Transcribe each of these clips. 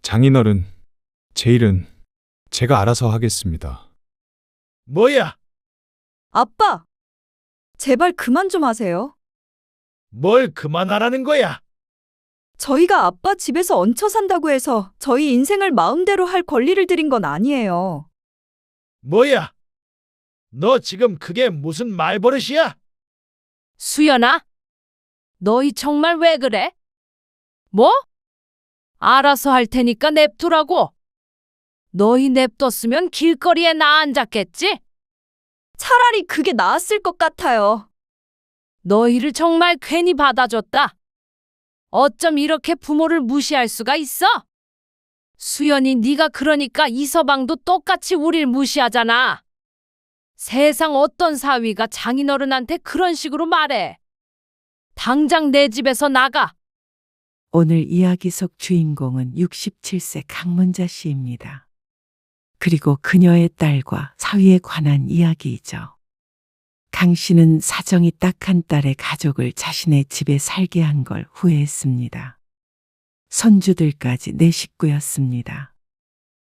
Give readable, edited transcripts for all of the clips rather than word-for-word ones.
장인어른, 제 일은 제가 알아서 하겠습니다. 뭐야? 아빠, 제발 그만 좀 하세요. 뭘 그만하라는 거야? 저희가 아빠 집에서 얹혀 산다고 해서 저희 인생을 마음대로 할 권리를 드린 건 아니에요. 뭐야? 너 지금 그게 무슨 말버릇이야? 수연아, 너희 정말 왜 그래? 뭐? 알아서 할 테니까 냅두라고. 너희 냅뒀으면 길거리에 나 앉았겠지? 차라리 그게 나았을 것 같아요. 너희를 정말 괜히 받아줬다. 어쩜 이렇게 부모를 무시할 수가 있어? 수연이 네가 그러니까 이서방도 똑같이 우릴 무시하잖아. 세상 어떤 사위가 장인어른한테 그런 식으로 말해. 당장 내 집에서 나가. 오늘 이야기 속 주인공은 67세 강문자 씨입니다. 그리고 그녀의 딸과 사위에 관한 이야기이죠. 강 씨는 사정이 딱한 딸의 가족을 자신의 집에 살게 한 걸 후회했습니다. 손주들까지 네 식구였습니다.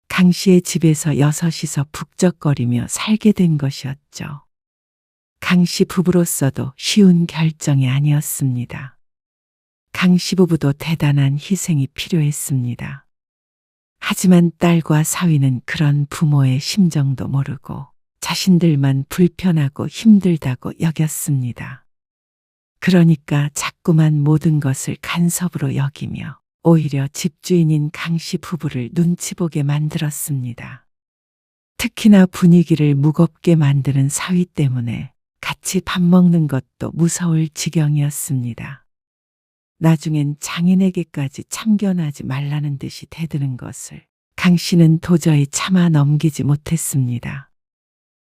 강 씨의 집에서 여섯이서 북적거리며 살게 된 것이었죠. 강 씨 부부로서도 쉬운 결정이 아니었습니다. 강 씨 부부도 대단한 희생이 필요했습니다. 하지만 딸과 사위는 그런 부모의 심정도 모르고 자신들만 불편하고 힘들다고 여겼습니다. 그러니까 자꾸만 모든 것을 간섭으로 여기며 오히려 집주인인 강 씨 부부를 눈치 보게 만들었습니다. 특히나 분위기를 무겁게 만드는 사위 때문에 같이 밥 먹는 것도 무서울 지경이었습니다. 나중엔 장인에게까지 참견하지 말라는 듯이 대드는 것을 강 씨는 도저히 참아 넘기지 못했습니다.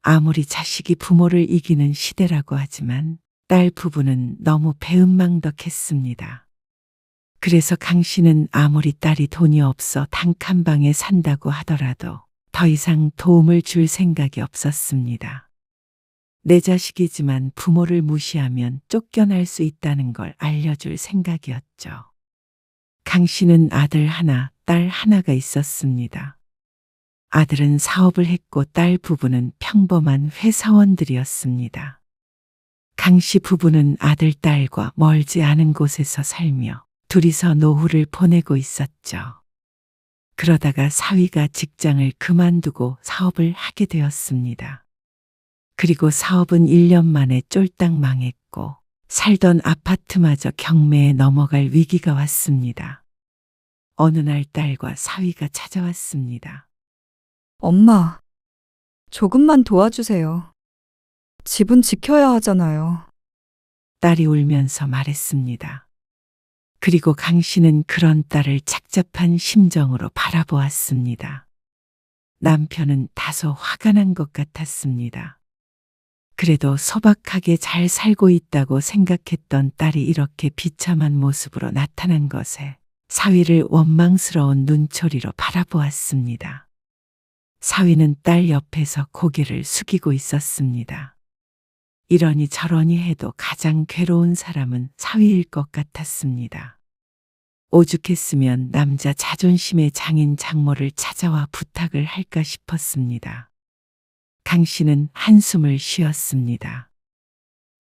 아무리 자식이 부모를 이기는 시대라고 하지만 딸 부부는 너무 배은망덕했습니다. 그래서 강 씨는 아무리 딸이 돈이 없어 단칸방에 산다고 하더라도 더 이상 도움을 줄 생각이 없었습니다. 내 자식이지만 부모를 무시하면 쫓겨날 수 있다는 걸 알려줄 생각이었죠. 강 씨는 아들 하나, 딸 하나가 있었습니다. 아들은 사업을 했고 딸 부부는 평범한 회사원들이었습니다. 강 씨 부부는 아들, 딸과 멀지 않은 곳에서 살며 둘이서 노후를 보내고 있었죠. 그러다가 사위가 직장을 그만두고 사업을 하게 되었습니다. 그리고 사업은 1년 만에 쫄딱 망했고 살던 아파트마저 경매에 넘어갈 위기가 왔습니다. 어느 날 딸과 사위가 찾아왔습니다. 엄마, 조금만 도와주세요. 집은 지켜야 하잖아요. 딸이 울면서 말했습니다. 그리고 강 씨는 그런 딸을 착잡한 심정으로 바라보았습니다. 남편은 다소 화가 난 것 같았습니다. 그래도 소박하게 잘 살고 있다고 생각했던 딸이 이렇게 비참한 모습으로 나타난 것에 사위를 원망스러운 눈초리로 바라보았습니다. 사위는 딸 옆에서 고개를 숙이고 있었습니다. 이러니 저러니 해도 가장 괴로운 사람은 사위일 것 같았습니다. 오죽했으면 남자 자존심의 장인 장모를 찾아와 부탁을 할까 싶었습니다. 강 씨는 한숨을 쉬었습니다.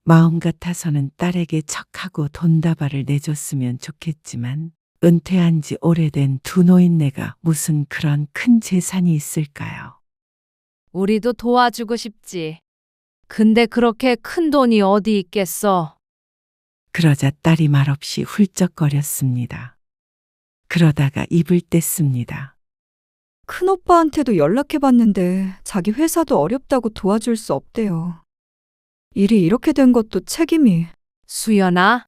마음 같아서는 딸에게 척하고 돈다발을 내줬으면 좋겠지만 은퇴한 지 오래된 두 노인네가 무슨 그런 큰 재산이 있을까요? 우리도 도와주고 싶지. 근데 그렇게 큰 돈이 어디 있겠어? 그러자 딸이 말없이 훌쩍거렸습니다. 그러다가 입을 뗐습니다. 큰오빠한테도 연락해봤는데 자기 회사도 어렵다고 도와줄 수 없대요. 일이 이렇게 된 것도 책임이. 수연아,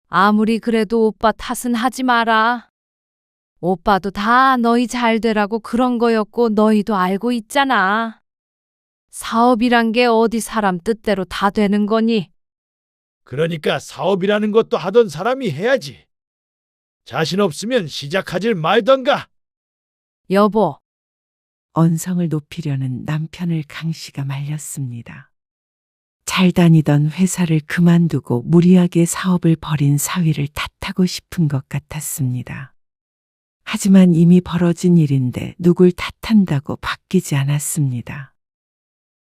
아무리 그래도 오빠 탓은 하지 마라. 오빠도 다 너희 잘 되라고 그런 거였고 너희도 알고 있잖아. 사업이란 게 어디 사람 뜻대로 다 되는 거니? 그러니까 사업이라는 것도 하던 사람이 해야지. 자신 없으면 시작하질 말던가. 여보, 언성을 높이려는 남편을 강 씨가 말렸습니다. 잘 다니던 회사를 그만두고 무리하게 사업을 벌인 사위를 탓하고 싶은 것 같았습니다. 하지만 이미 벌어진 일인데 누굴 탓한다고 바뀌지 않았습니다.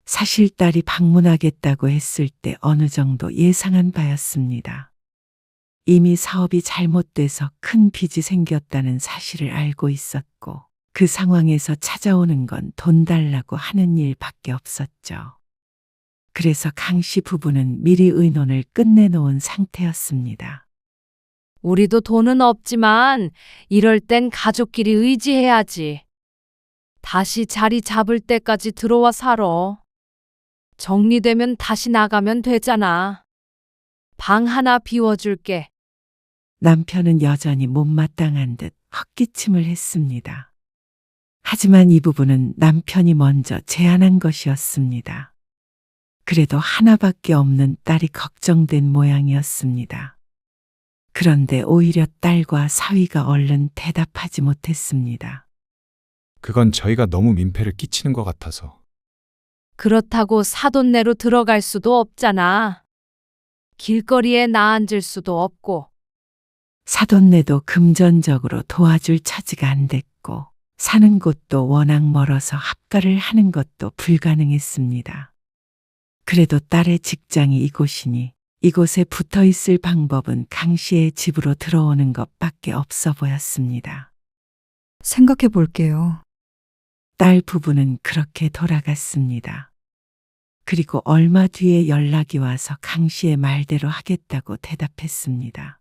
사실 딸이 방문하겠다고 했을 때 어느 정도 예상한 바였습니다. 이미 사업이 잘못돼서 큰 빚이 생겼다는 사실을 알고 있었고 그 상황에서 찾아오는 건 돈 달라고 하는 일밖에 없었죠. 그래서 강 씨 부부는 미리 의논을 끝내놓은 상태였습니다. 우리도 돈은 없지만 이럴 땐 가족끼리 의지해야지. 다시 자리 잡을 때까지 들어와 살아. 정리되면 다시 나가면 되잖아. 방 하나 비워줄게. 남편은 여전히 못마땅한 듯 헛기침을 했습니다. 하지만 이 부분은 남편이 먼저 제안한 것이었습니다. 그래도 하나밖에 없는 딸이 걱정된 모양이었습니다. 그런데 오히려 딸과 사위가 얼른 대답하지 못했습니다. 그건 저희가 너무 민폐를 끼치는 것 같아서. 그렇다고 사돈네로 들어갈 수도 없잖아. 길거리에 나앉을 수도 없고. 사돈네도 금전적으로 도와줄 처지가 안 됐고 사는 곳도 워낙 멀어서 합가를 하는 것도 불가능했습니다. 그래도 딸의 직장이 이곳이니 이곳에 붙어 있을 방법은 강 씨의 집으로 들어오는 것밖에 없어 보였습니다. 생각해 볼게요. 딸 부부는 그렇게 돌아갔습니다. 그리고 얼마 뒤에 연락이 와서 강 씨의 말대로 하겠다고 대답했습니다.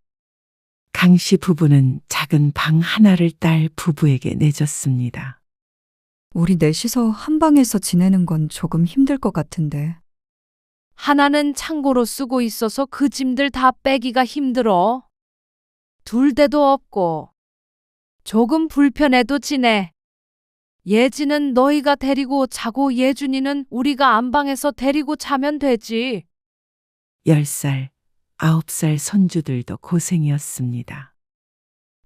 강 씨 부부는 작은 방 하나를 딸 부부에게 내줬습니다. 우리 넷이서 한 방에서 지내는 건 조금 힘들 것 같은데. 하나는 창고로 쓰고 있어서 그 짐들 다 빼기가 힘들어. 둘 데도 없고. 조금 불편해도 지내. 예지는 너희가 데리고 자고 예준이는 우리가 안방에서 데리고 자면 되지. 10살, 9살 손주들도 고생이었습니다.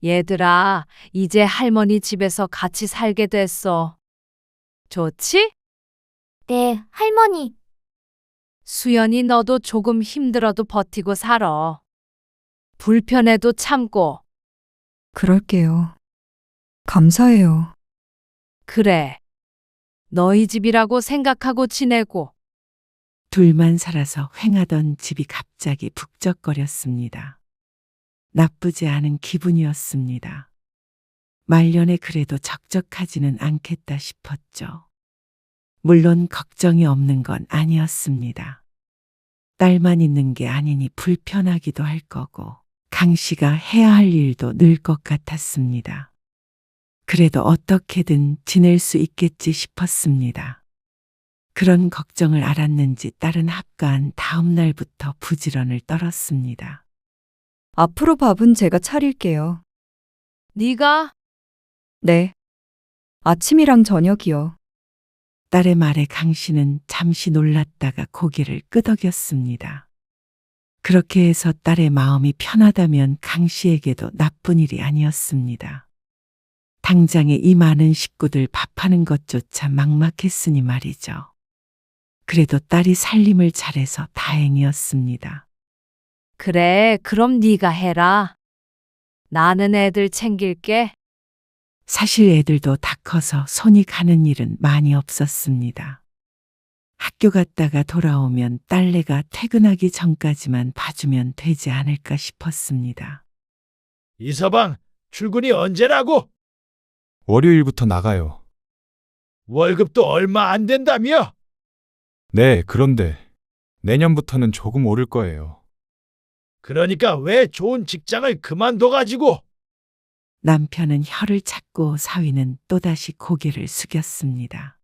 얘들아, 이제 할머니 집에서 같이 살게 됐어. 좋지? 네, 할머니. 수연이 너도 조금 힘들어도 버티고 살아. 불편해도 참고. 그럴게요. 감사해요. 그래. 너희 집이라고 생각하고 지내고. 둘만 살아서 횡하던 집이 갑자기 북적거렸습니다. 나쁘지 않은 기분이었습니다. 말년에 그래도 적적하지는 않겠다 싶었죠. 물론 걱정이 없는 건 아니었습니다. 딸만 있는 게 아니니 불편하기도 할 거고 강 씨가 해야 할 일도 늘 것 같았습니다. 그래도 어떻게든 지낼 수 있겠지 싶었습니다. 그런 걱정을 알았는지 딸은 합가한 다음 날부터 부지런을 떨었습니다. 앞으로 밥은 제가 차릴게요. 네가 네. 아침이랑 저녁이요. 딸의 말에 강 씨는 잠시 놀랐다가 고개를 끄덕였습니다. 그렇게 해서 딸의 마음이 편하다면 강 씨에게도 나쁜 일이 아니었습니다. 당장에 이 많은 식구들 밥하는 것조차 막막했으니 말이죠. 그래도 딸이 살림을 잘해서 다행이었습니다. 그래, 그럼 네가 해라. 나는 애들 챙길게. 사실 애들도 다 커서 손이 가는 일은 많이 없었습니다. 학교 갔다가 돌아오면 딸내가 퇴근하기 전까지만 봐주면 되지 않을까 싶었습니다. 이서방, 출근이 언제라고? 월요일부터 나가요. 월급도 얼마 안 된다며? 네, 그런데 내년부터는 조금 오를 거예요. 그러니까 왜 좋은 직장을 그만둬가지고? 남편은 혀를 찾고 사위는 또다시 고개를 숙였습니다.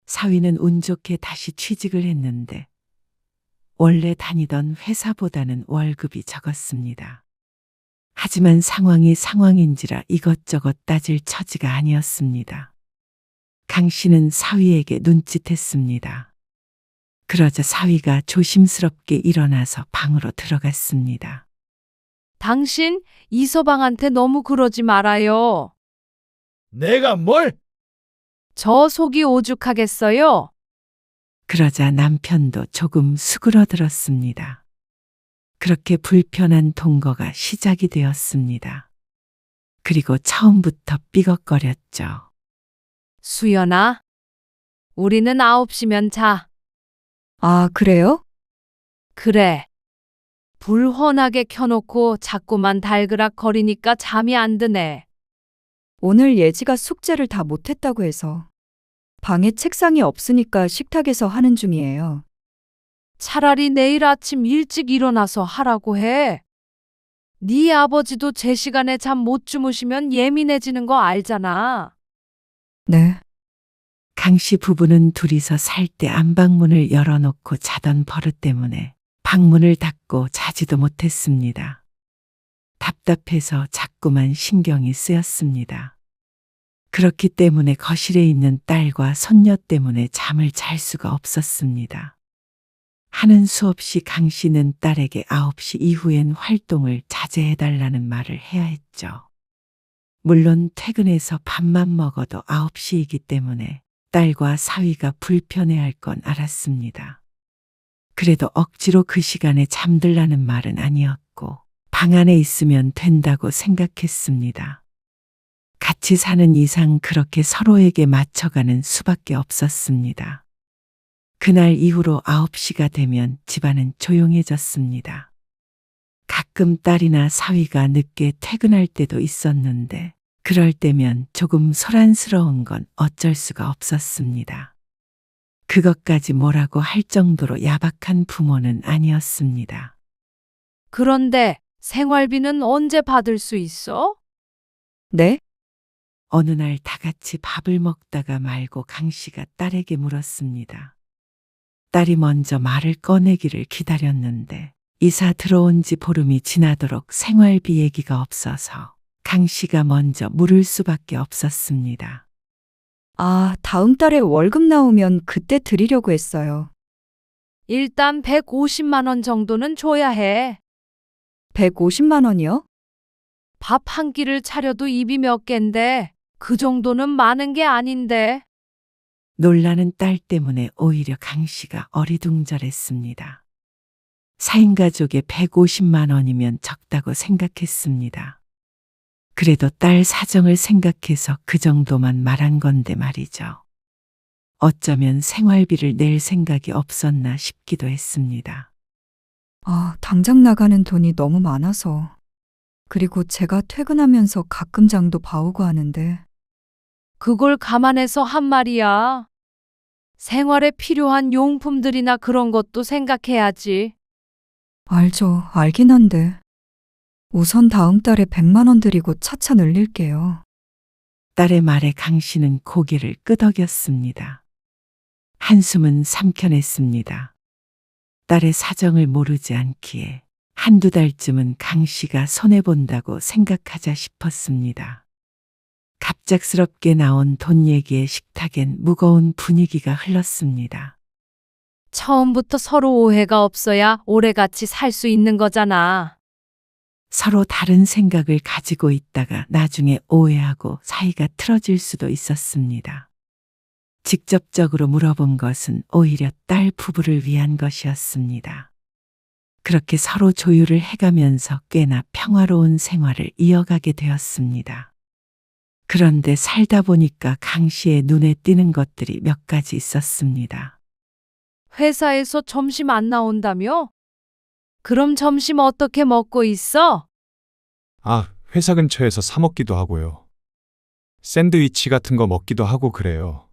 사위는 운 좋게 다시 취직을 했는데 원래 다니던 회사보다는 월급이 적었습니다. 하지만 상황이 상황인지라 이것저것 따질 처지가 아니었습니다. 강 씨는 사위에게 눈짓했습니다. 그러자 사위가 조심스럽게 일어나서 방으로 들어갔습니다. 당신 이서방한테 너무 그러지 말아요. 내가 뭘? 저 속이 오죽하겠어요? 그러자 남편도 조금 수그러들었습니다. 그렇게 불편한 동거가 시작이 되었습니다. 그리고 처음부터 삐걱거렸죠. 수연아, 우리는 9시면 자. 아, 그래요? 그래. 불 환하게 켜놓고 자꾸만 달그락거리니까 잠이 안 드네. 오늘 예지가 숙제를 다 못했다고 해서 방에 책상이 없으니까 식탁에서 하는 중이에요. 차라리 내일 아침 일찍 일어나서 하라고 해. 네 아버지도 제 시간에 잠 못 주무시면 예민해지는 거 알잖아. 네. 강 씨 부부는 둘이서 살 때 안방문을 열어놓고 자던 버릇 때문에 방문을 닫고 자지도 못했습니다. 답답해서 자꾸만 신경이 쓰였습니다. 그렇기 때문에 거실에 있는 딸과 손녀 때문에 잠을 잘 수가 없었습니다. 하는 수 없이 강 씨는 딸에게 9시 이후엔 활동을 자제해달라는 말을 해야 했죠. 물론 퇴근해서 밥만 먹어도 9시이기 때문에 딸과 사위가 불편해할 건 알았습니다. 그래도 억지로 그 시간에 잠들라는 말은 아니었고 방 안에 있으면 된다고 생각했습니다. 같이 사는 이상 그렇게 서로에게 맞춰가는 수밖에 없었습니다. 그날 이후로 9시가 되면 집안은 조용해졌습니다. 가끔 딸이나 사위가 늦게 퇴근할 때도 있었는데 그럴 때면 조금 소란스러운 건 어쩔 수가 없었습니다. 그것까지 뭐라고 할 정도로 야박한 부모는 아니었습니다. 그런데 생활비는 언제 받을 수 있어? 네? 어느 날 다 같이 밥을 먹다가 말고 강 씨가 딸에게 물었습니다. 딸이 먼저 말을 꺼내기를 기다렸는데 이사 들어온 지 보름이 지나도록 생활비 얘기가 없어서 강 씨가 먼저 물을 수밖에 없었습니다. 아, 다음 달에 월급 나오면 그때 드리려고 했어요. 일단 150만 원 정도는 줘야 해. 150만 원이요? 밥 한 끼를 차려도 입이 몇 갠데 그 정도는 많은 게 아닌데. 놀라는 딸 때문에 오히려 강 씨가 어리둥절했습니다. 4인 가족에 150만 원이면 적다고 생각했습니다. 그래도 딸 사정을 생각해서 그 정도만 말한 건데 말이죠. 어쩌면 생활비를 낼 생각이 없었나 싶기도 했습니다. 아, 당장 나가는 돈이 너무 많아서. 그리고 제가 퇴근하면서 가끔 장도 봐오고 하는데. 그걸 감안해서 한 말이야. 생활에 필요한 용품들이나 그런 것도 생각해야지. 알죠. 알긴 한데. 우선 다음 달에 100만 원 드리고 차차 늘릴게요. 딸의 말에 강 씨는 고개를 끄덕였습니다. 한숨은 삼켜냈습니다. 딸의 사정을 모르지 않기에 한두 달쯤은 강 씨가 손해본다고 생각하자 싶었습니다. 갑작스럽게 나온 돈 얘기에 식탁엔 무거운 분위기가 흘렀습니다. 처음부터 서로 오해가 없어야 오래같이 살 수 있는 거잖아. 서로 다른 생각을 가지고 있다가 나중에 오해하고 사이가 틀어질 수도 있었습니다. 직접적으로 물어본 것은 오히려 딸 부부를 위한 것이었습니다. 그렇게 서로 조율을 해가면서 꽤나 평화로운 생활을 이어가게 되었습니다. 그런데 살다 보니까 강 씨의 눈에 띄는 것들이 몇 가지 있었습니다. 회사에서 점심 안 나온다며? 그럼 점심 어떻게 먹고 있어? 아, 회사 근처에서 사 먹기도 하고요. 샌드위치 같은 거 먹기도 하고 그래요.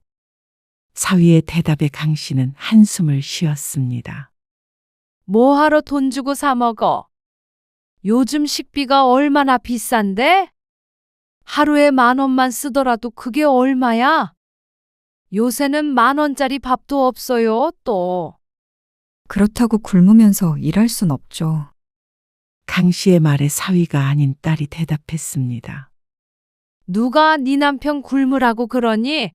사위의 대답에 강 씨는 한숨을 쉬었습니다. 뭐하러 돈 주고 사 먹어? 요즘 식비가 얼마나 비싼데? 하루에 10,000원만 쓰더라도 그게 얼마야? 요새는 10,000원짜리 밥도 없어요, 또. 그렇다고 굶으면서 일할 순 없죠. 강 씨의 말에 사위가 아닌 딸이 대답했습니다. 누가 네 남편 굶으라고 그러니?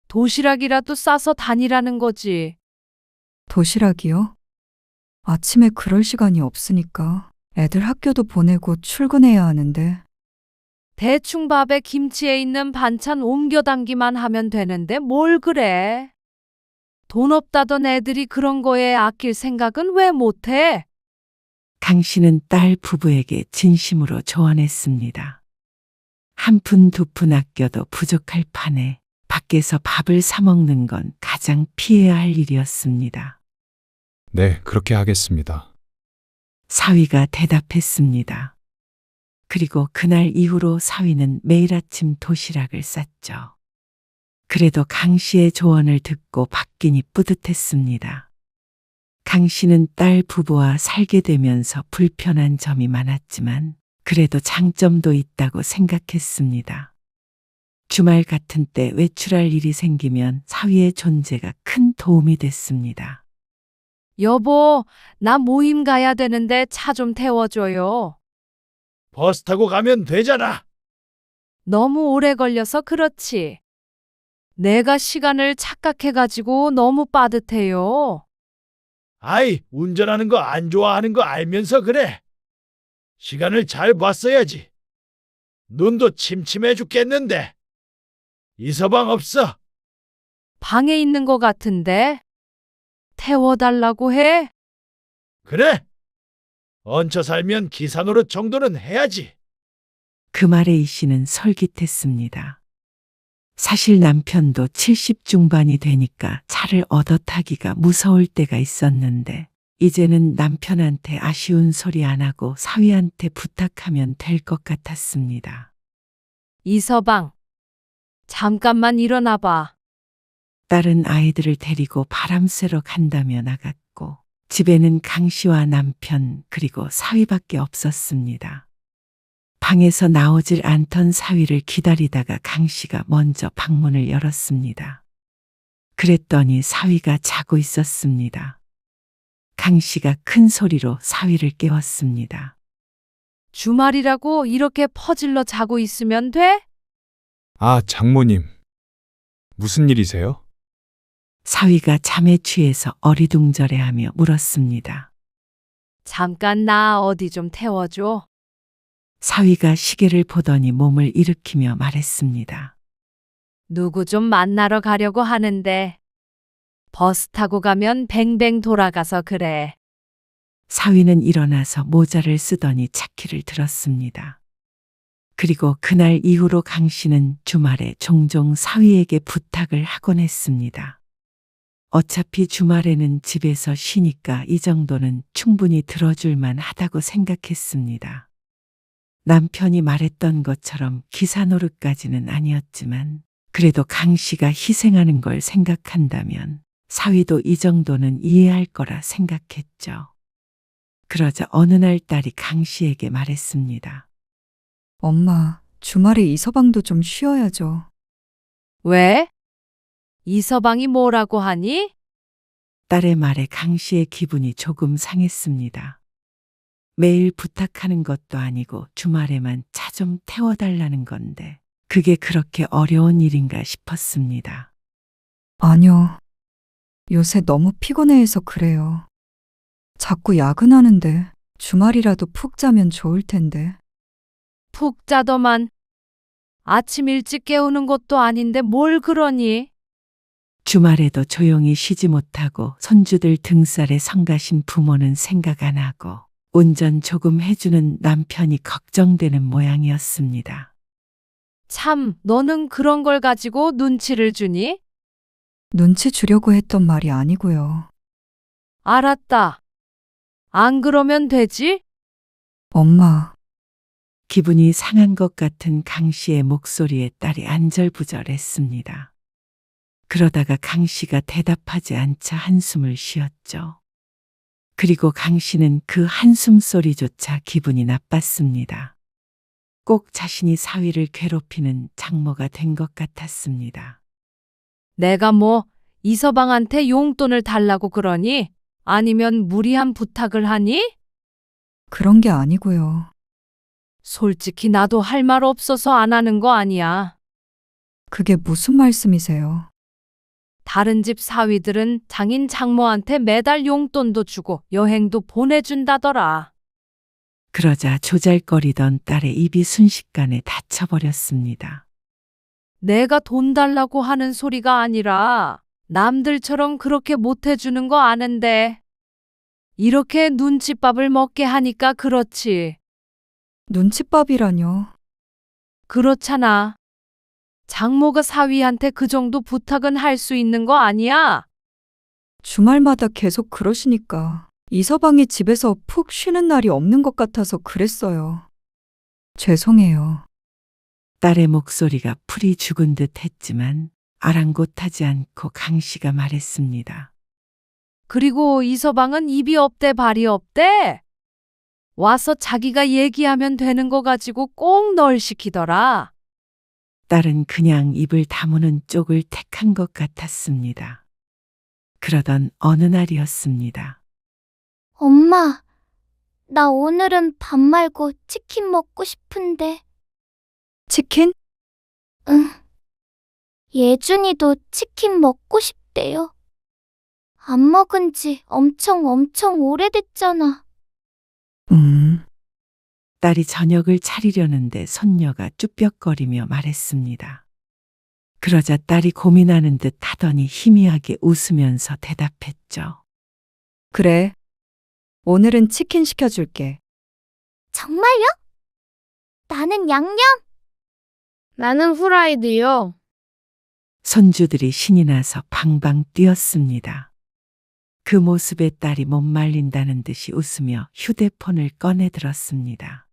도시락이라도 싸서 다니라는 거지. 도시락이요? 아침에 그럴 시간이 없으니까 애들 학교도 보내고 출근해야 하는데. 대충 밥에 김치에 있는 반찬 옮겨 담기만 하면 되는데 뭘 그래? 돈 없다던 애들이 그런 거에 아낄 생각은 왜 못해? 강 씨는 딸 부부에게 진심으로 조언했습니다. 한 푼 두 푼 아껴도 부족할 판에 밖에서 밥을 사 먹는 건 가장 피해야 할 일이었습니다. 네, 그렇게 하겠습니다. 사위가 대답했습니다. 그리고 그날 이후로 사위는 매일 아침 도시락을 쌌죠. 그래도 강 씨의 조언을 듣고 바뀌니 뿌듯했습니다. 강 씨는 딸 부부와 살게 되면서 불편한 점이 많았지만 그래도 장점도 있다고 생각했습니다. 주말 같은 때 외출할 일이 생기면 사위의 존재가 큰 도움이 됐습니다. 여보, 나 모임 가야 되는데 차 좀 태워줘요. 버스 타고 가면 되잖아. 너무 오래 걸려서 그렇지. 내가 시간을 착각해가지고 너무 빠듯해요. 아이, 운전하는 거 안 좋아하는 거 알면서 그래. 시간을 잘 봤어야지. 눈도 침침해 죽겠는데. 이서방 없어. 방에 있는 것 같은데. 태워달라고 해? 그래. 얹혀 살면 기사 노릇 정도는 해야지. 그 말에 이 씨는 솔깃했습니다. 사실 남편도 70 중반이 되니까 차를 얻어 타기가 무서울 때가 있었는데 이제는 남편한테 아쉬운 소리 안 하고 사위한테 부탁하면 될 것 같았습니다. 이서방, 잠깐만 일어나 봐. 딸은 아이들을 데리고 바람 쐬러 간다며 나갔고 집에는 강 씨와 남편 그리고 사위밖에 없었습니다. 방에서 나오질 않던 사위를 기다리다가 강 씨가 먼저 방문을 열었습니다. 그랬더니 사위가 자고 있었습니다. 강 씨가 큰 소리로 사위를 깨웠습니다. 주말이라고 이렇게 퍼질러 자고 있으면 돼? 아, 장모님. 무슨 일이세요? 사위가 잠에 취해서 어리둥절해하며 물었습니다. 잠깐 나 어디 좀 태워줘. 사위가 시계를 보더니 몸을 일으키며 말했습니다. 누구 좀 만나러 가려고 하는데 버스 타고 가면 뱅뱅 돌아가서 그래. 사위는 일어나서 모자를 쓰더니 차키를 들었습니다. 그리고 그날 이후로 강 씨는 주말에 종종 사위에게 부탁을 하곤 했습니다. 어차피 주말에는 집에서 쉬니까 이 정도는 충분히 들어줄만 하다고 생각했습니다. 남편이 말했던 것처럼 기사 노릇까지는 아니었지만 그래도 강 씨가 희생하는 걸 생각한다면 사위도 이 정도는 이해할 거라 생각했죠. 그러자 어느 날 딸이 강 씨에게 말했습니다. 엄마, 주말에 이서방도 좀 쉬어야죠. 왜? 이서방이 뭐라고 하니? 딸의 말에 강 씨의 기분이 조금 상했습니다. 매일 부탁하는 것도 아니고 주말에만 차 좀 태워달라는 건데 그게 그렇게 어려운 일인가 싶었습니다. 아니요. 요새 너무 피곤해해서 그래요. 자꾸 야근하는데 주말이라도 푹 자면 좋을 텐데. 푹 자더만. 아침 일찍 깨우는 것도 아닌데 뭘 그러니? 주말에도 조용히 쉬지 못하고 손주들 등살에 성가신 부모는 생각 안 하고 운전 조금 해주는 남편이 걱정되는 모양이었습니다. 참, 너는 그런 걸 가지고 눈치를 주니? 눈치 주려고 했던 말이 아니고요. 알았다. 안 그러면 되지? 엄마, 기분이 상한 것 같은 강 씨의 목소리에 딸이 안절부절했습니다. 그러다가 강 씨가 대답하지 않자 한숨을 쉬었죠. 그리고 강 씨는 그 한숨 소리조차 기분이 나빴습니다. 꼭 자신이 사위를 괴롭히는 장모가 된 것 같았습니다. 내가 뭐 이서방한테 용돈을 달라고 그러니? 아니면 무리한 부탁을 하니? 그런 게 아니고요. 솔직히 나도 할 말 없어서 안 하는 거 아니야. 그게 무슨 말씀이세요? 다른 집 사위들은 장인 장모한테 매달 용돈도 주고 여행도 보내준다더라. 그러자 조잘거리던 딸의 입이 순식간에 닫혀버렸습니다. 내가 돈 달라고 하는 소리가 아니라 남들처럼 그렇게 못해주는 거 아는데 이렇게 눈칫밥을 먹게 하니까 그렇지. 눈칫밥이라뇨. 그렇잖아. 장모가 사위한테 그 정도 부탁은 할 수 있는 거 아니야? 주말마다 계속 그러시니까 이서방이 집에서 푹 쉬는 날이 없는 것 같아서 그랬어요. 죄송해요. 딸의 목소리가 풀이 죽은 듯 했지만 아랑곳하지 않고 강 씨가 말했습니다. 그리고 이서방은 입이 없대 발이 없대. 와서 자기가 얘기하면 되는 거 가지고 꼭 널 시키더라. 딸은 그냥 입을 다무는 쪽을 택한 것 같았습니다. 그러던 어느 날이었습니다. 엄마, 나 오늘은 밥 말고 치킨 먹고 싶은데. 치킨? 응. 예준이도 치킨 먹고 싶대요. 안 먹은 지 엄청 오래됐잖아. 딸이 저녁을 차리려는데 손녀가 쭈뼛거리며 말했습니다. 그러자 딸이 고민하는 듯 하더니 희미하게 웃으면서 대답했죠. 그래. 오늘은 치킨 시켜줄게. 정말요? 나는 양념. 나는 후라이드요. 손주들이 신이 나서 방방 뛰었습니다. 그 모습에 딸이 못 말린다는 듯이 웃으며 휴대폰을 꺼내 들었습니다.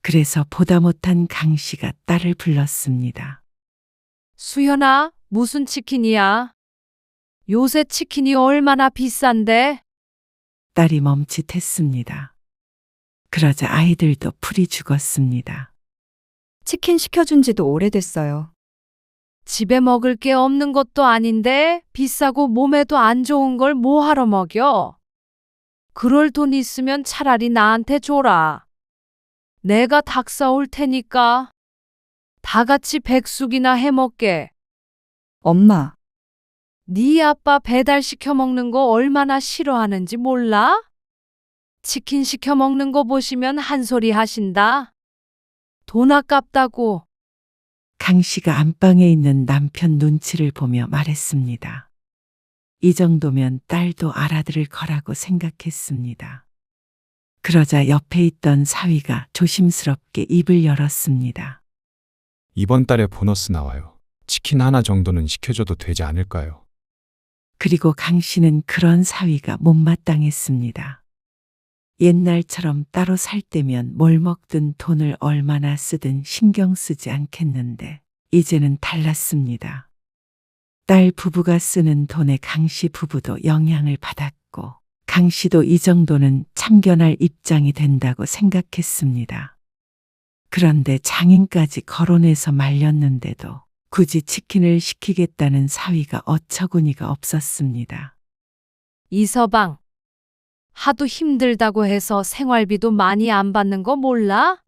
그래서 보다 못한 강 씨가 딸을 불렀습니다. 수연아, 무슨 치킨이야? 요새 치킨이 얼마나 비싼데? 딸이 멈칫했습니다. 그러자 아이들도 풀이 죽었습니다. 치킨 시켜준 지도 오래됐어요. 집에 먹을 게 없는 것도 아닌데 비싸고 몸에도 안 좋은 걸 뭐하러 먹여? 그럴 돈 있으면 차라리 나한테 줘라. 내가 닭 사올 테니까 다 같이 백숙이나 해 먹게. 엄마, 네 아빠 배달 시켜 먹는 거 얼마나 싫어하는지 몰라? 치킨 시켜 먹는 거 보시면 한 소리 하신다. 돈 아깝다고. 강 씨가 안방에 있는 남편 눈치를 보며 말했습니다. 이 정도면 딸도 알아들을 거라고 생각했습니다. 그러자 옆에 있던 사위가 조심스럽게 입을 열었습니다. 이번 달에 보너스 나와요. 치킨 하나 정도는 시켜줘도 되지 않을까요? 그리고 강 씨는 그런 사위가 못마땅했습니다. 옛날처럼 따로 살 때면 뭘 먹든 돈을 얼마나 쓰든 신경 쓰지 않겠는데 이제는 달랐습니다. 딸 부부가 쓰는 돈에 강 씨 부부도 영향을 받았고 강 씨도 이 정도는 참견할 입장이 된다고 생각했습니다. 그런데 장인까지 거론해서 말렸는데도 굳이 치킨을 시키겠다는 사위가 어처구니가 없었습니다. 이서방, 하도 힘들다고 해서 생활비도 많이 안 받는 거 몰라?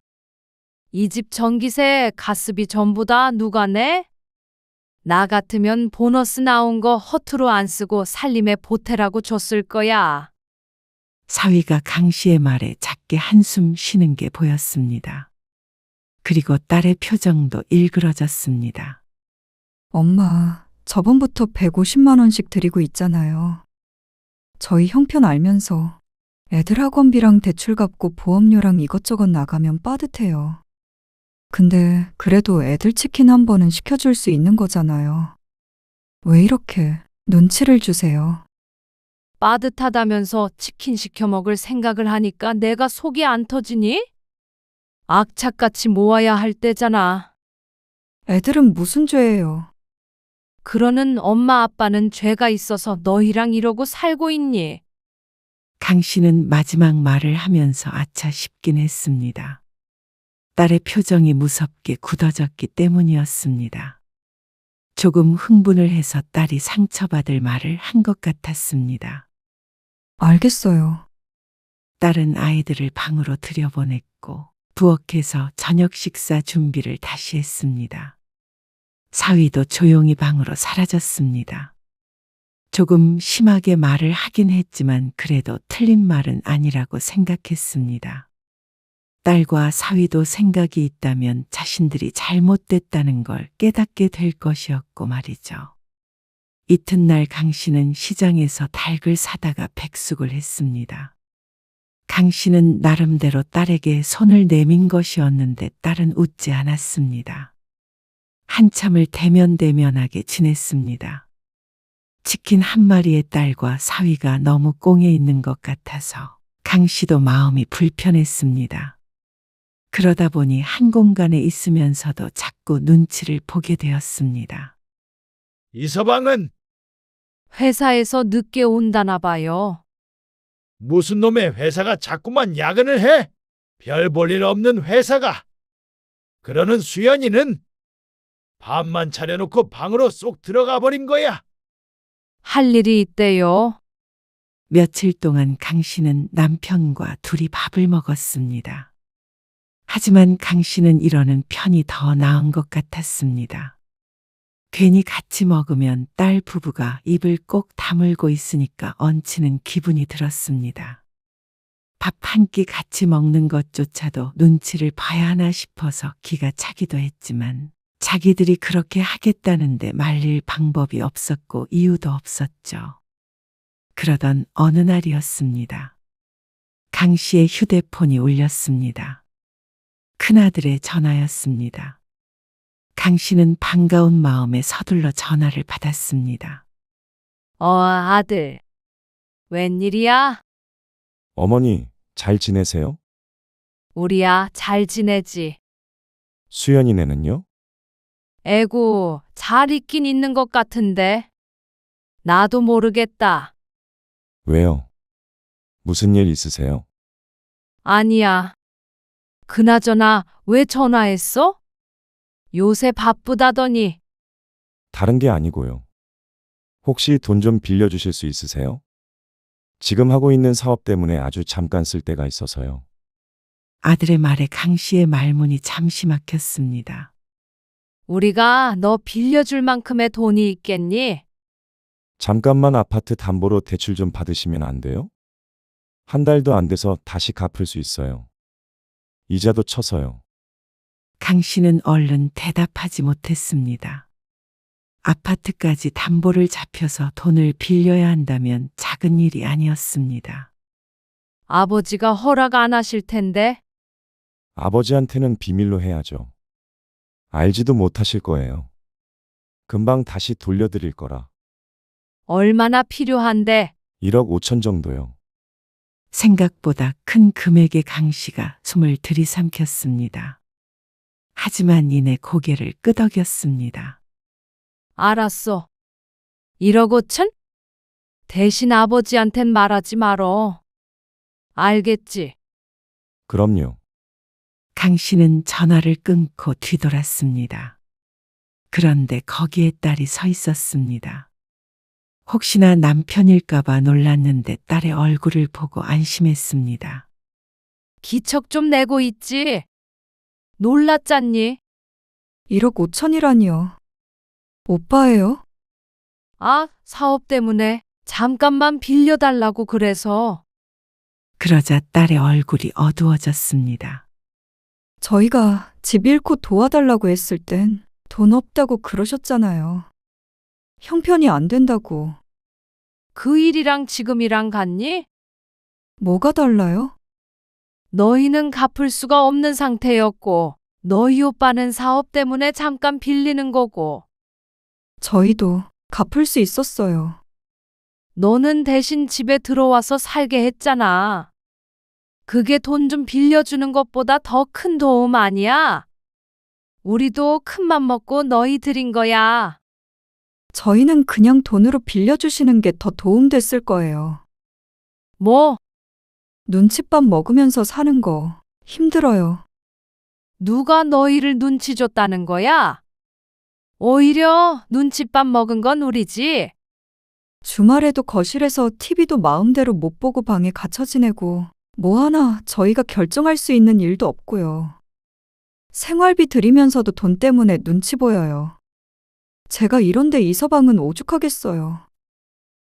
이 집 전기세, 가스비 전부 다 누가 내? 나 같으면 보너스 나온 거 허투루 안 쓰고 살림에 보태라고 줬을 거야. 사위가 강 씨의 말에 작게 한숨 쉬는 게 보였습니다. 그리고 딸의 표정도 일그러졌습니다. 엄마, 저번부터 150만 원씩 드리고 있잖아요. 저희 형편 알면서 애들 학원비랑 대출 갚고 보험료랑 이것저것 나가면 빠듯해요. 근데 그래도 애들 치킨 한 번은 시켜줄 수 있는 거잖아요. 왜 이렇게 눈치를 주세요? 빠듯하다면서 치킨 시켜 먹을 생각을 하니까 내가 속이 안 터지니? 악착같이 모아야 할 때잖아. 애들은 무슨 죄예요? 그러는 엄마 아빠는 죄가 있어서 너희랑 이러고 살고 있니? 강 씨는 마지막 말을 하면서 아차 싶긴 했습니다. 딸의 표정이 무섭게 굳어졌기 때문이었습니다. 조금 흥분을 해서 딸이 상처받을 말을 한 것 같았습니다. 알겠어요. 딸은 아이들을 방으로 들여보냈고 부엌에서 저녁 식사 준비를 다시 했습니다. 사위도 조용히 방으로 사라졌습니다. 조금 심하게 말을 하긴 했지만 그래도 틀린 말은 아니라고 생각했습니다. 딸과 사위도 생각이 있다면 자신들이 잘못됐다는 걸 깨닫게 될 것이었고 말이죠. 이튿날 강 씨는 시장에서 닭을 사다가 백숙을 했습니다. 강 씨는 나름대로 딸에게 손을 내민 것이었는데 딸은 웃지 않았습니다. 한참을 대면대면하게 지냈습니다. 치킨 한 마리의 딸과 사위가 너무 꽁에 있는 것 같아서 강 씨도 마음이 불편했습니다. 그러다 보니 한 공간에 있으면서도 자꾸 눈치를 보게 되었습니다. 이서방은 회사에서 늦게 온다나 봐요. 무슨 놈의 회사가 자꾸만 야근을 해? 별 볼 일 없는 회사가. 그러는 수연이는 밥만 차려놓고 방으로 쏙 들어가 버린 거야. 할 일이 있대요. 며칠 동안 강 씨는 남편과 둘이 밥을 먹었습니다. 하지만 강 씨는 이러는 편이 더 나은 것 같았습니다. 괜히 같이 먹으면 딸 부부가 입을 꼭 다물고 있으니까 얹히는 기분이 들었습니다. 밥 한 끼 같이 먹는 것조차도 눈치를 봐야 하나 싶어서 기가 차기도 했지만 자기들이 그렇게 하겠다는데 말릴 방법이 없었고 이유도 없었죠. 그러던 어느 날이었습니다. 강 씨의 휴대폰이 울렸습니다. 큰아들의 전화였습니다. 강 씨는 반가운 마음에 서둘러 전화를 받았습니다. 아들. 웬일이야? 어머니, 잘 지내세요? 우리야 잘 지내지. 수연이네는요? 에구, 잘 있긴 있는 것 같은데. 나도 모르겠다. 왜요? 무슨 일 있으세요? 아니야. 그나저나 왜 전화했어? 요새 바쁘다더니. 다른 게 아니고요. 혹시 돈 좀 빌려주실 수 있으세요? 지금 하고 있는 사업 때문에 아주 잠깐 쓸 때가 있어서요. 아들의 말에 강 씨의 말문이 잠시 막혔습니다. 우리가 너 빌려줄 만큼의 돈이 있겠니? 잠깐만 아파트 담보로 대출 좀 받으시면 안 돼요? 한 달도 안 돼서 다시 갚을 수 있어요. 이자도 쳐서요. 강 씨는 얼른 대답하지 못했습니다. 아파트까지 담보를 잡혀서 돈을 빌려야 한다면 작은 일이 아니었습니다. 아버지가 허락 안 하실 텐데. 아버지한테는 비밀로 해야죠. 알지도 못하실 거예요. 금방 다시 돌려드릴 거라. 얼마나 필요한데? 1억 5천 정도요. 생각보다 큰 금액의 강 씨가 숨을 들이삼켰습니다. 하지만 이내 고개를 끄덕였습니다. 알았어. 1억 5천? 대신 아버지한텐 말하지 말어. 알겠지? 그럼요. 강 씨는 전화를 끊고 뒤돌았습니다. 그런데 거기에 딸이 서 있었습니다. 혹시나 남편일까봐 놀랐는데 딸의 얼굴을 보고 안심했습니다. 기척 좀 내고 있지? 놀랐잖니? 1억 5천이라니요. 오빠예요? 아, 사업 때문에 잠깐만 빌려달라고 그래서. 그러자 딸의 얼굴이 어두워졌습니다. 저희가 집 잃고 도와달라고 했을 땐 돈 없다고 그러셨잖아요. 형편이 안 된다고. 그 일이랑 지금이랑 같니? 뭐가 달라요? 너희는 갚을 수가 없는 상태였고, 너희 오빠는 사업 때문에 잠깐 빌리는 거고, 저희도 갚을 수 있었어요. 너는 대신 집에 들어와서 살게 했잖아. 그게 돈 좀 빌려주는 것보다 더 큰 도움 아니야? 우리도 큰맘 먹고 너희 드린 거야. 저희는 그냥 돈으로 빌려주시는 게 더 도움됐을 거예요. 뭐, 눈칫밥 먹으면서 사는 거 힘들어요. 누가 너희를 눈치 줬다는 거야? 오히려 눈칫밥 먹은 건 우리지. 주말에도 거실에서 TV도 마음대로 못 보고 방에 갇혀 지내고 뭐 하나 저희가 결정할 수 있는 일도 없고요. 생활비 들이면서도 돈 때문에 눈치 보여요. 제가 이런데 이서방은 오죽하겠어요.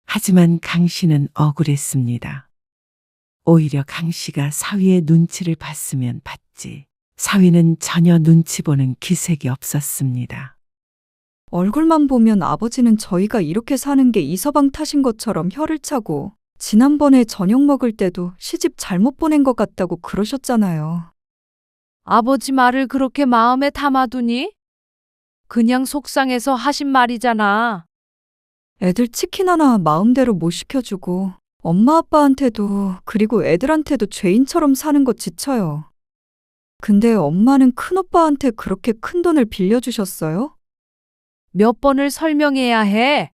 하지만 강 씨는 억울했습니다. 오히려 강 씨가 사위의 눈치를 봤으면 봤지. 사위는 전혀 눈치 보는 기색이 없었습니다. 얼굴만 보면 아버지는 저희가 이렇게 사는 게 이서방 탓인 것처럼 혀를 차고 지난번에 저녁 먹을 때도 시집 잘못 보낸 것 같다고 그러셨잖아요. 아버지 말을 그렇게 마음에 담아두니? 그냥 속상해서 하신 말이잖아. 애들 치킨 하나 마음대로 못 시켜주고 엄마 아빠한테도 그리고 애들한테도 죄인처럼 사는 거 지쳐요. 근데 엄마는 큰오빠한테 그렇게 큰 돈을 빌려주셨어요? 몇 번을 설명해야 해.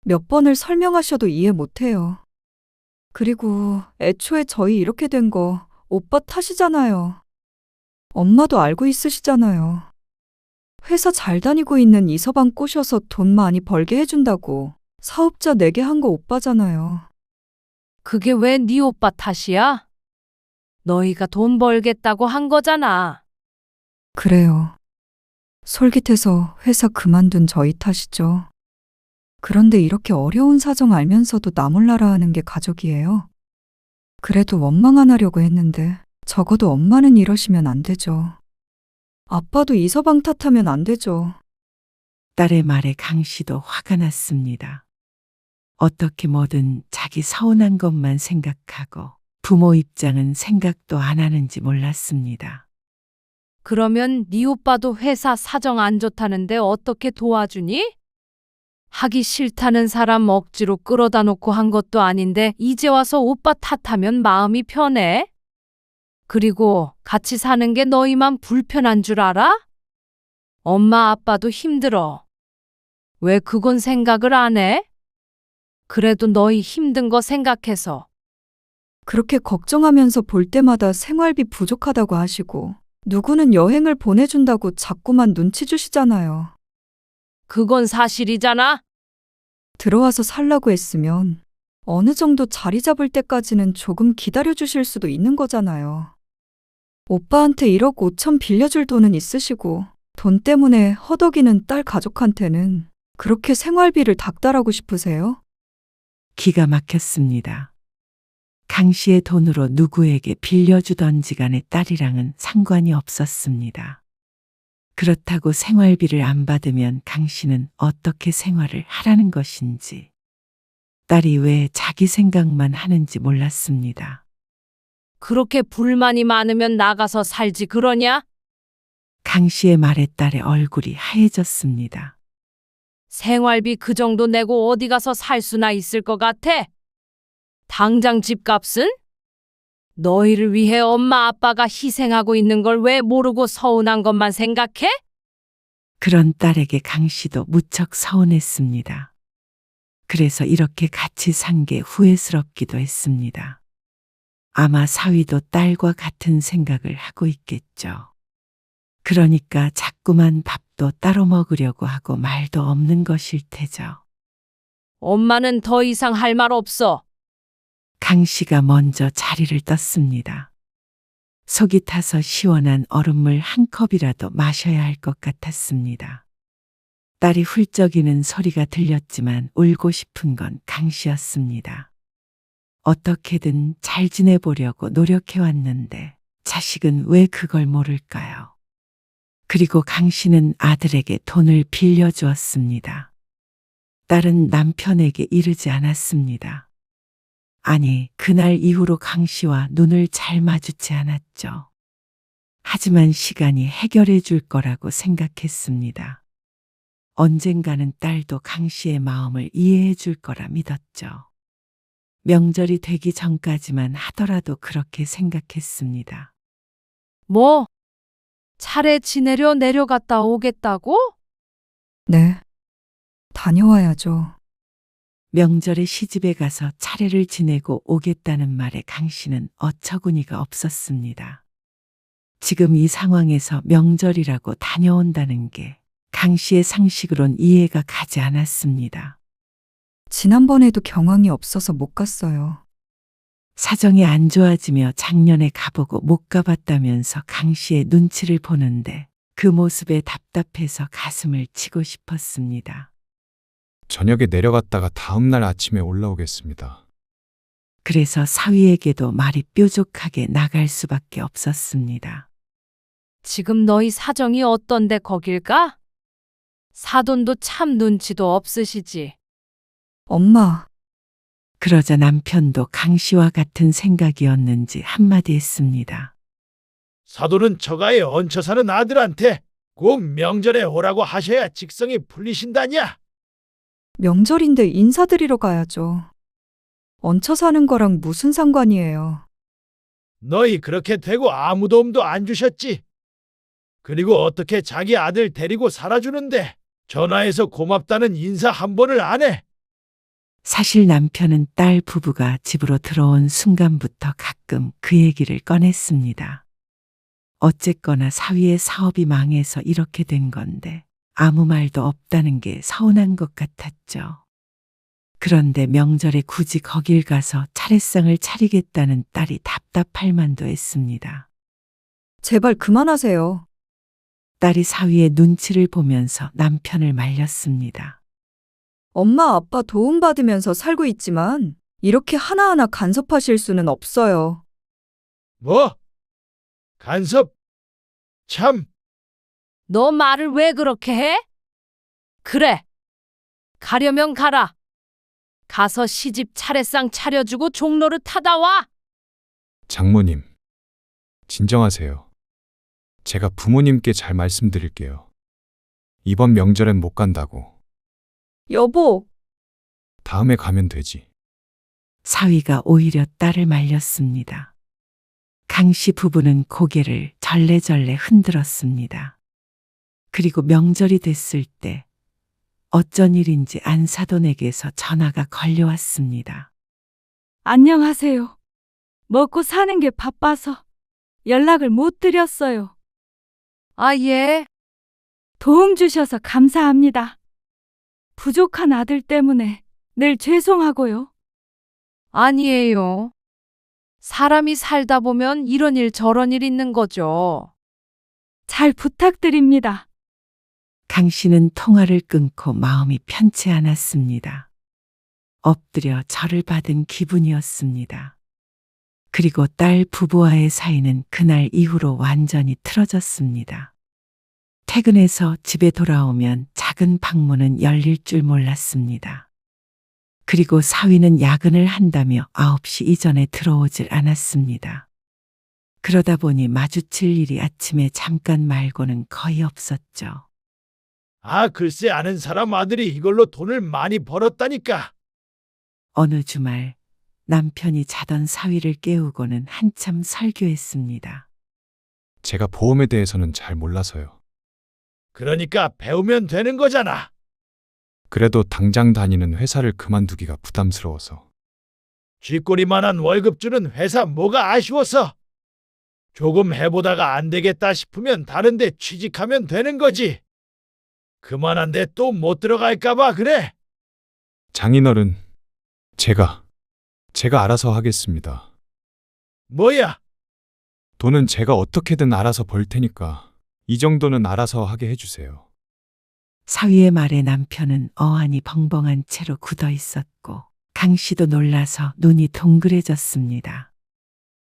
몇 번을 설명하셔도 이해 못해요. 그리고 애초에 저희 이렇게 된 거 오빠 탓이잖아요. 엄마도 알고 있으시잖아요. 회사 잘 다니고 있는 이서방 꼬셔서 돈 많이 벌게 해준다고 사업자 내게 한 거 오빠잖아요. 그게 왜 네 오빠 탓이야? 너희가 돈 벌겠다고 한 거잖아. 그래요. 솔깃해서 회사 그만둔 저희 탓이죠. 그런데 이렇게 어려운 사정 알면서도 나 몰라라 하는 게 가족이에요. 그래도 원망 안 하려고 했는데 적어도 엄마는 이러시면 안 되죠. 아빠도 이서방 탓하면 안 되죠. 딸의 말에 강 씨도 화가 났습니다. 어떻게 뭐든 자기 서운한 것만 생각하고 부모 입장은 생각도 안 하는지 몰랐습니다. 그러면 네 오빠도 회사 사정 안 좋다는데 어떻게 도와주니? 하기 싫다는 사람 억지로 끌어다 놓고 한 것도 아닌데 이제 와서 오빠 탓하면 마음이 편해? 그리고 같이 사는 게 너희만 불편한 줄 알아? 엄마 아빠도 힘들어. 왜 그건 생각을 안 해? 그래도 너희 힘든 거 생각해서. 그렇게 걱정하면서 볼 때마다 생활비 부족하다고 하시고 누구는 여행을 보내준다고 자꾸만 눈치 주시잖아요. 그건 사실이잖아. 들어와서 살라고 했으면 어느 정도 자리 잡을 때까지는 조금 기다려 주실 수도 있는 거잖아요. 오빠한테 1억 5천 빌려줄 돈은 있으시고 돈 때문에 허덕이는 딸 가족한테는 그렇게 생활비를 닥달하고 싶으세요? 기가 막혔습니다. 강 씨의 돈으로 누구에게 빌려주던지 간에 딸이랑은 상관이 없었습니다. 그렇다고 생활비를 안 받으면 강 씨는 어떻게 생활을 하라는 것인지, 딸이 왜 자기 생각만 하는지 몰랐습니다. 그렇게 불만이 많으면 나가서 살지 그러냐? 강 씨의 말에 딸의 얼굴이 하얘졌습니다. 생활비 그 정도 내고 어디 가서 살 수나 있을 것 같아? 당장 집값은? 너희를 위해 엄마 아빠가 희생하고 있는 걸 왜 모르고 서운한 것만 생각해? 그런 딸에게 강 씨도 무척 서운했습니다. 그래서 이렇게 같이 산 게 후회스럽기도 했습니다. 아마 사위도 딸과 같은 생각을 하고 있겠죠. 그러니까 자꾸만 밥도 따로 먹으려고 하고 말도 없는 것일 테죠. 엄마는 더 이상 할 말 없어. 강 씨가 먼저 자리를 떴습니다. 속이 타서 시원한 얼음물 한 컵이라도 마셔야 할 것 같았습니다. 딸이 훌쩍이는 소리가 들렸지만 울고 싶은 건 강 씨였습니다. 어떻게든 잘 지내보려고 노력해왔는데 자식은 왜 그걸 모를까요? 그리고 강 씨는 아들에게 돈을 빌려주었습니다. 딸은 남편에게 이르지 않았습니다. 아니, 그날 이후로 강 씨와 눈을 잘 마주치 않았죠. 하지만 시간이 해결해 줄 거라고 생각했습니다. 언젠가는 딸도 강 씨의 마음을 이해해 줄 거라 믿었죠. 명절이 되기 전까지만 하더라도 그렇게 생각했습니다. 뭐? 차례 지내려 내려갔다 오겠다고? 네. 다녀와야죠. 명절에 시집에 가서 차례를 지내고 오겠다는 말에 강 씨는 어처구니가 없었습니다. 지금 이 상황에서 명절이라고 다녀온다는 게 강 씨의 상식으론 이해가 가지 않았습니다. 지난번에도 경황이 없어서 못 갔어요. 사정이 안 좋아지며 작년에 가보고 못 가봤다면서 강 씨의 눈치를 보는데 그 모습에 답답해서 가슴을 치고 싶었습니다. 저녁에 내려갔다가 다음날 아침에 올라오겠습니다. 그래서 사위에게도 말이 뾰족하게 나갈 수밖에 없었습니다. 지금 너희 사정이 어떤데 거길 가? 사돈도 참 눈치도 없으시지. 엄마, 그러자 남편도 강 씨와 같은 생각이었는지 한마디 했습니다. 사돈은 처가에 얹혀 사는 아들한테 꼭 명절에 오라고 하셔야 직성이 풀리신다냐? 명절인데 인사드리러 가야죠. 얹혀 사는 거랑 무슨 상관이에요. 너희 그렇게 되고 아무 도움도 안 주셨지. 그리고 어떻게 자기 아들 데리고 살아주는데 전화해서 고맙다는 인사 한 번을 안 해? 사실 남편은 딸 부부가 집으로 들어온 순간부터 가끔 그 얘기를 꺼냈습니다. 어쨌거나 사위의 사업이 망해서 이렇게 된 건데 아무 말도 없다는 게 서운한 것 같았죠. 그런데 명절에 굳이 거길 가서 차례상을 차리겠다는 딸이 답답할 만도 했습니다. 제발 그만하세요. 딸이 사위의 눈치를 보면서 남편을 말렸습니다. 엄마 아빠 도움받으면서 살고 있지만 이렇게 하나하나 간섭하실 수는 없어요. 뭐? 간섭? 참, 너 말을 왜 그렇게 해? 그래. 가려면 가라. 가서 시집 차례상 차려주고 종로를 타다 와. 장모님, 진정하세요. 제가 부모님께 잘 말씀드릴게요. 이번 명절엔 못 간다고. 여보, 다음에 가면 되지. 사위가 오히려 딸을 말렸습니다. 강 씨 부부는 고개를 절레절레 흔들었습니다. 그리고 명절이 됐을 때 어쩐 일인지 안사돈에게서 전화가 걸려왔습니다. 안녕하세요. 먹고 사는 게 바빠서 연락을 못 드렸어요. 아, 예. 도움 주셔서 감사합니다. 부족한 아들 때문에 늘 죄송하고요. 아니에요. 사람이 살다 보면 이런 일 저런 일 있는 거죠. 잘 부탁드립니다. 강 씨는 통화를 끊고 마음이 편치 않았습니다. 엎드려 절을 받은 기분이었습니다. 그리고 딸 부부와의 사이는 그날 이후로 완전히 틀어졌습니다. 퇴근해서 집에 돌아오면 작은 방문은 열릴 줄 몰랐습니다. 그리고 사위는 야근을 한다며 9시 이전에 들어오질 않았습니다. 그러다 보니 마주칠 일이 아침에 잠깐 말고는 거의 없었죠. 아, 글쎄 아는 사람 아들이 이걸로 돈을 많이 벌었다니까. 어느 주말 남편이 자던 사위를 깨우고는 한참 설교했습니다. 제가 보험에 대해서는 잘 몰라서요. 그러니까 배우면 되는 거잖아. 그래도 당장 다니는 회사를 그만두기가 부담스러워서. 쥐꼬리만한 월급 주는 회사 뭐가 아쉬워서. 조금 해보다가 안 되겠다 싶으면 다른 데 취직하면 되는 거지. 그만한데 또 못 들어갈까 봐 그래. 장인어른, 제가 알아서 하겠습니다. 뭐야? 돈은 제가 어떻게든 알아서 벌 테니까 이 정도는 알아서 하게 해주세요. 사위의 말에 남편은 어안이 벙벙한 채로 굳어 있었고 강 씨도 놀라서 눈이 동그래졌습니다.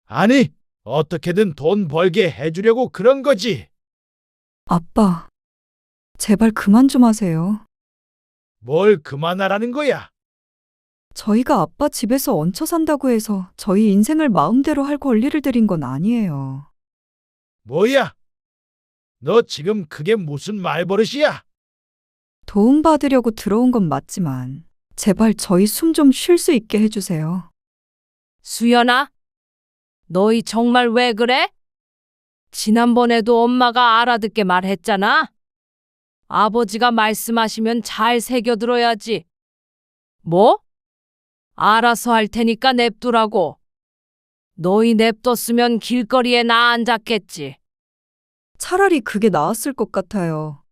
아니, 어떻게든 돈 벌게 해주려고 그런 거지. 아빠, 제발 그만 좀 하세요. 뭘 그만하라는 거야? 저희가 아빠 집에서 얹혀 산다고 해서 저희 인생을 마음대로 할 권리를 드린 건 아니에요. 뭐야? 너 지금 그게 무슨 말버릇이야? 도움받으려고 들어온 건 맞지만 제발 저희 숨 좀 쉴 수 있게 해주세요. 수연아, 너희 정말 왜 그래? 지난번에도 엄마가 알아듣게 말했잖아. 아버지가 말씀하시면 잘 새겨들어야지. 뭐? 알아서 할 테니까 냅두라고. 너희 냅뒀으면 길거리에 나 앉았겠지. 차라리 그게 나았을 것 같아요.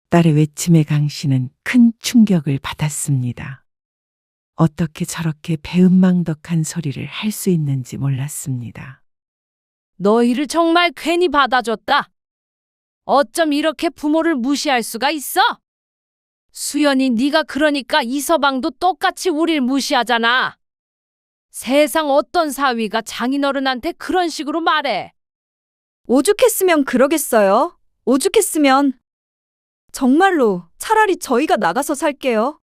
딸의 외침에 강 씨는 큰 충격을 받았습니다. 어떻게 저렇게 배은망덕한 소리를 할 수 있는지 몰랐습니다. 너희를 정말 괜히 받아줬다. 어쩜 이렇게 부모를 무시할 수가 있어? 수연이 네가 그러니까 이서방도 똑같이 우릴 무시하잖아. 세상 어떤 사위가 장인어른한테 그런 식으로 말해. 오죽했으면 그러겠어요? 오죽했으면. 정말로 차라리 저희가 나가서 살게요.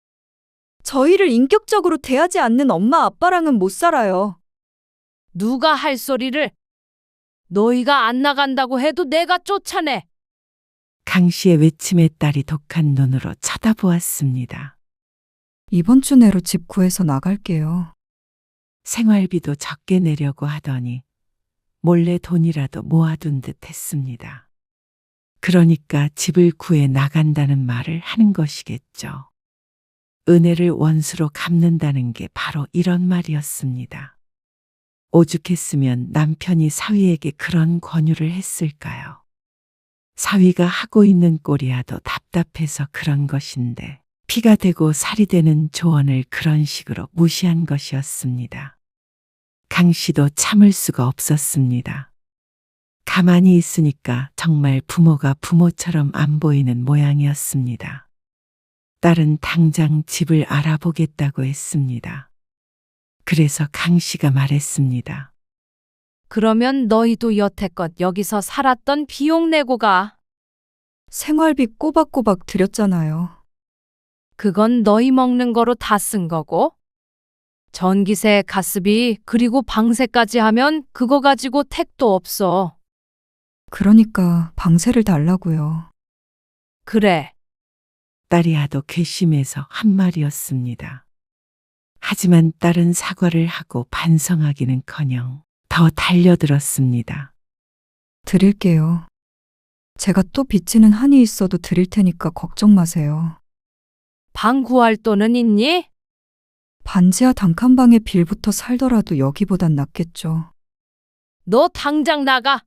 저희를 인격적으로 대하지 않는 엄마 아빠랑은 못 살아요. 누가 할 소리를? 너희가 안 나간다고 해도 내가 쫓아내. 강 씨의 외침에 딸이 독한 눈으로 쳐다보았습니다. 이번 주 내로 집 구해서 나갈게요. 생활비도 적게 내려고 하더니 몰래 돈이라도 모아둔 듯 했습니다. 그러니까 집을 구해 나간다는 말을 하는 것이겠죠. 은혜를 원수로 갚는다는 게 바로 이런 말이었습니다. 오죽했으면 남편이 사위에게 그런 권유를 했을까요? 사위가 하고 있는 꼴이야도 답답해서 그런 것인데 피가 되고 살이 되는 조언을 그런 식으로 무시한 것이었습니다. 강 씨도 참을 수가 없었습니다. 가만히 있으니까 정말 부모가 부모처럼 안 보이는 모양이었습니다. 딸은 당장 집을 알아보겠다고 했습니다. 그래서 강 씨가 말했습니다. 그러면 너희도 여태껏 여기서 살았던 비용 내고 가. 생활비 꼬박꼬박 드렸잖아요. 그건 너희 먹는 거로 다 쓴 거고. 전기세, 가스비, 그리고 방세까지 하면 그거 가지고 택도 없어. 그러니까 방세를 달라고요. 그래. 딸이 하도 괘씸해서 한 말이었습니다. 하지만 딸은 사과를 하고 반성하기는커녕 더 달려들었습니다. 드릴게요. 제가 또 빚지는 한이 있어도 드릴 테니까 걱정 마세요. 방 구할 돈은 있니? 반지하 단칸방에 빌부터 살더라도 여기보단 낫겠죠. 너 당장 나가.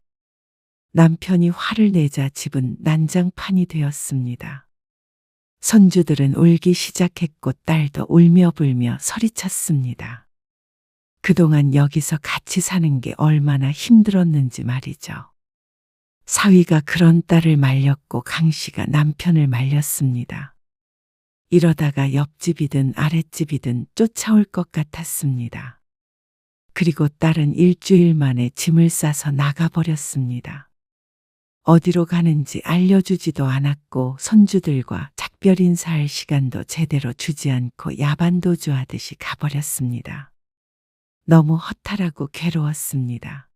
남편이 화를 내자 집은 난장판이 되었습니다. 손주들은 울기 시작했고 딸도 울며 불며 소리쳤습니다. 그동안 여기서 같이 사는 게 얼마나 힘들었는지 말이죠. 사위가 그런 딸을 말렸고 강 씨가 남편을 말렸습니다. 이러다가 옆집이든 아랫집이든 쫓아올 것 같았습니다. 그리고 딸은 일주일 만에 짐을 싸서 나가버렸습니다. 어디로 가는지 알려주지도 않았고 손주들과 작별 인사할 시간도 제대로 주지 않고 야반도주하듯이 가버렸습니다. 너무 허탈하고 괴로웠습니다.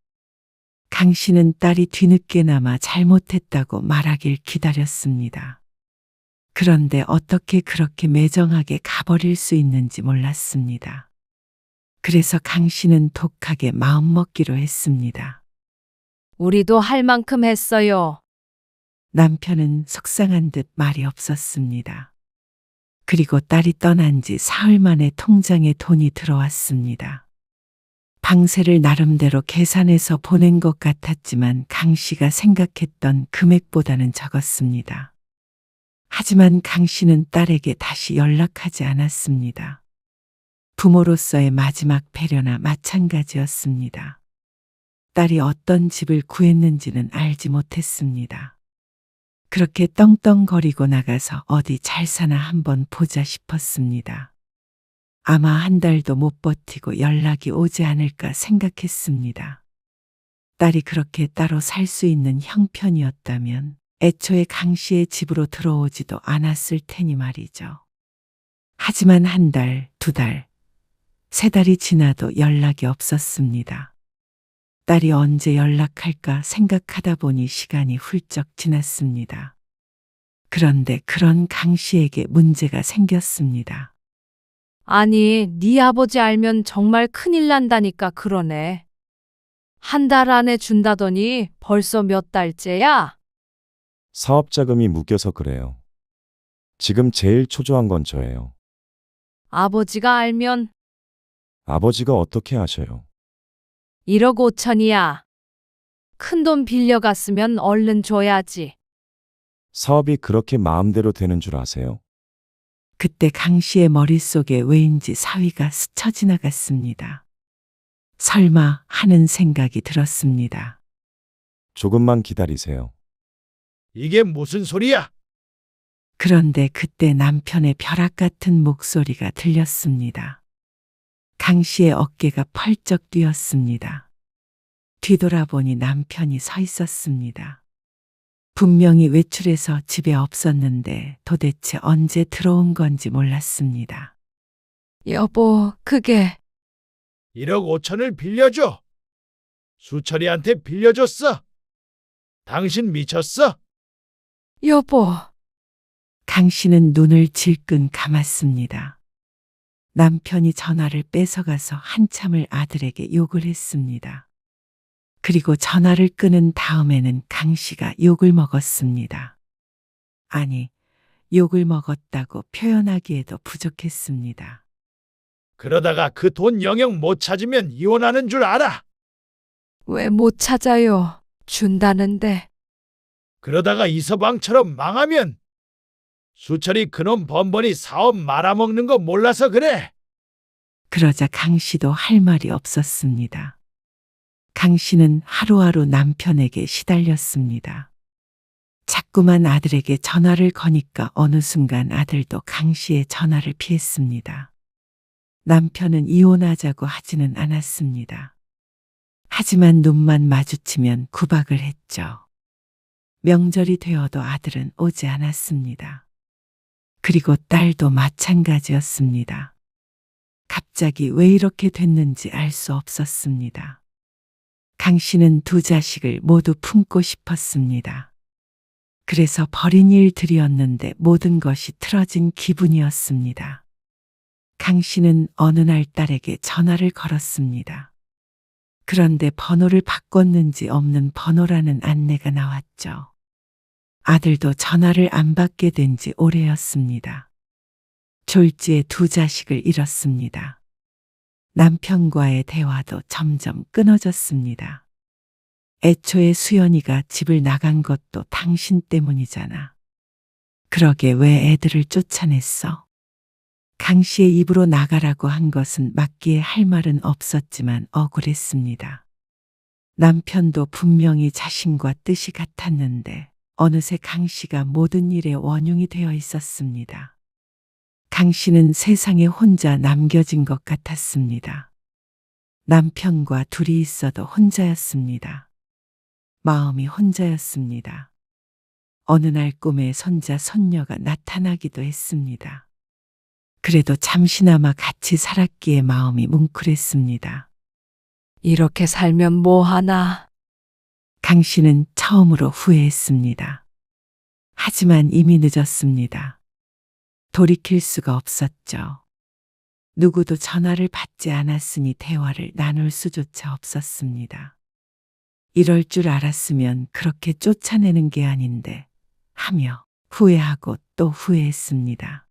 강 씨는 딸이 뒤늦게나마 잘못했다고 말하길 기다렸습니다. 그런데 어떻게 그렇게 매정하게 가버릴 수 있는지 몰랐습니다. 그래서 강 씨는 독하게 마음먹기로 했습니다. 우리도 할 만큼 했어요. 남편은 속상한 듯 말이 없었습니다. 그리고 딸이 떠난 지 사흘 만에 통장에 돈이 들어왔습니다. 방세를 나름대로 계산해서 보낸 것 같았지만 강 씨가 생각했던 금액보다는 적었습니다. 하지만 강 씨는 딸에게 다시 연락하지 않았습니다. 부모로서의 마지막 배려나 마찬가지였습니다. 딸이 어떤 집을 구했는지는 알지 못했습니다. 그렇게 떵떵거리고 나가서 어디 잘 사나 한번 보자 싶었습니다. 아마 한 달도 못 버티고 연락이 오지 않을까 생각했습니다. 딸이 그렇게 따로 살 수 있는 형편이었다면 애초에 강 씨의 집으로 들어오지도 않았을 테니 말이죠. 하지만 한 달, 두 달, 세 달이 지나도 연락이 없었습니다. 딸이 언제 연락할까 생각하다 보니 시간이 훌쩍 지났습니다. 그런데 그런 강 씨에게 문제가 생겼습니다. 아니, 네 아버지 알면 정말 큰일 난다니까 그러네. 한 달 안에 준다더니 벌써 몇 달째야? 사업자금이 묶여서 그래요. 지금 제일 초조한 건 저예요. 아버지가 알면 아버지가 어떻게 아셔요? 1억 5천이야. 큰돈 빌려갔으면 얼른 줘야지. 사업이 그렇게 마음대로 되는 줄 아세요? 그때 강 씨의 머릿속에 왜인지 사위가 스쳐 지나갔습니다. 설마 하는 생각이 들었습니다. 조금만 기다리세요. 이게 무슨 소리야? 그런데 그때 남편의 벼락 같은 목소리가 들렸습니다. 강 씨의 어깨가 펄쩍 뛰었습니다. 뒤돌아보니 남편이 서 있었습니다. 분명히 외출해서 집에 없었는데 도대체 언제 들어온 건지 몰랐습니다. 여보, 그게 1억 5천을 빌려줘. 수철이한테 빌려줬어. 당신 미쳤어? 여보. 강 씨는 눈을 질끈 감았습니다. 남편이 전화를 뺏어가서 한참을 아들에게 욕을 했습니다. 그리고 전화를 끊은 다음에는 강 씨가 욕을 먹었습니다. 아니, 욕을 먹었다고 표현하기에도 부족했습니다. 그러다가 그 돈 영영 못 찾으면 이혼하는 줄 알아. 왜 못 찾아요? 준다는데. 그러다가 이서방처럼 망하면 수철이 그놈 번번이 사업 말아먹는 거 몰라서 그래. 그러자 강 씨도 할 말이 없었습니다. 강 씨는 하루하루 남편에게 시달렸습니다. 자꾸만 아들에게 전화를 거니까 어느 순간 아들도 강 씨의 전화를 피했습니다. 남편은 이혼하자고 하지는 않았습니다. 하지만 눈만 마주치면 구박을 했죠. 명절이 되어도 아들은 오지 않았습니다. 그리고 딸도 마찬가지였습니다. 갑자기 왜 이렇게 됐는지 알 수 없었습니다. 강 씨는 두 자식을 모두 품고 싶었습니다. 그래서 버린 일들이었는데 모든 것이 틀어진 기분이었습니다. 강 씨는 어느 날 딸에게 전화를 걸었습니다. 그런데 번호를 바꿨는지 없는 번호라는 안내가 나왔죠. 아들도 전화를 안 받게 된 지 오래였습니다. 졸지에 두 자식을 잃었습니다. 남편과의 대화도 점점 끊어졌습니다. 애초에 수연이가 집을 나간 것도 당신 때문이잖아. 그러게 왜 애들을 쫓아냈어? 강 씨의 입으로 나가라고 한 것은 맞기에 할 말은 없었지만 억울했습니다. 남편도 분명히 자신과 뜻이 같았는데 어느새 강 씨가 모든 일의 원흉이 되어 있었습니다. 강 씨는 세상에 혼자 남겨진 것 같았습니다. 남편과 둘이 있어도 혼자였습니다. 마음이 혼자였습니다. 어느 날 꿈에 손자, 손녀가 나타나기도 했습니다. 그래도 잠시나마 같이 살았기에 마음이 뭉클했습니다. 이렇게 살면 뭐 하나? 강 씨는 처음으로 후회했습니다. 하지만 이미 늦었습니다. 돌이킬 수가 없었죠. 누구도 전화를 받지 않았으니 대화를 나눌 수조차 없었습니다. 이럴 줄 알았으면 그렇게 쫓아내는 게 아닌데 하며 후회하고 또 후회했습니다.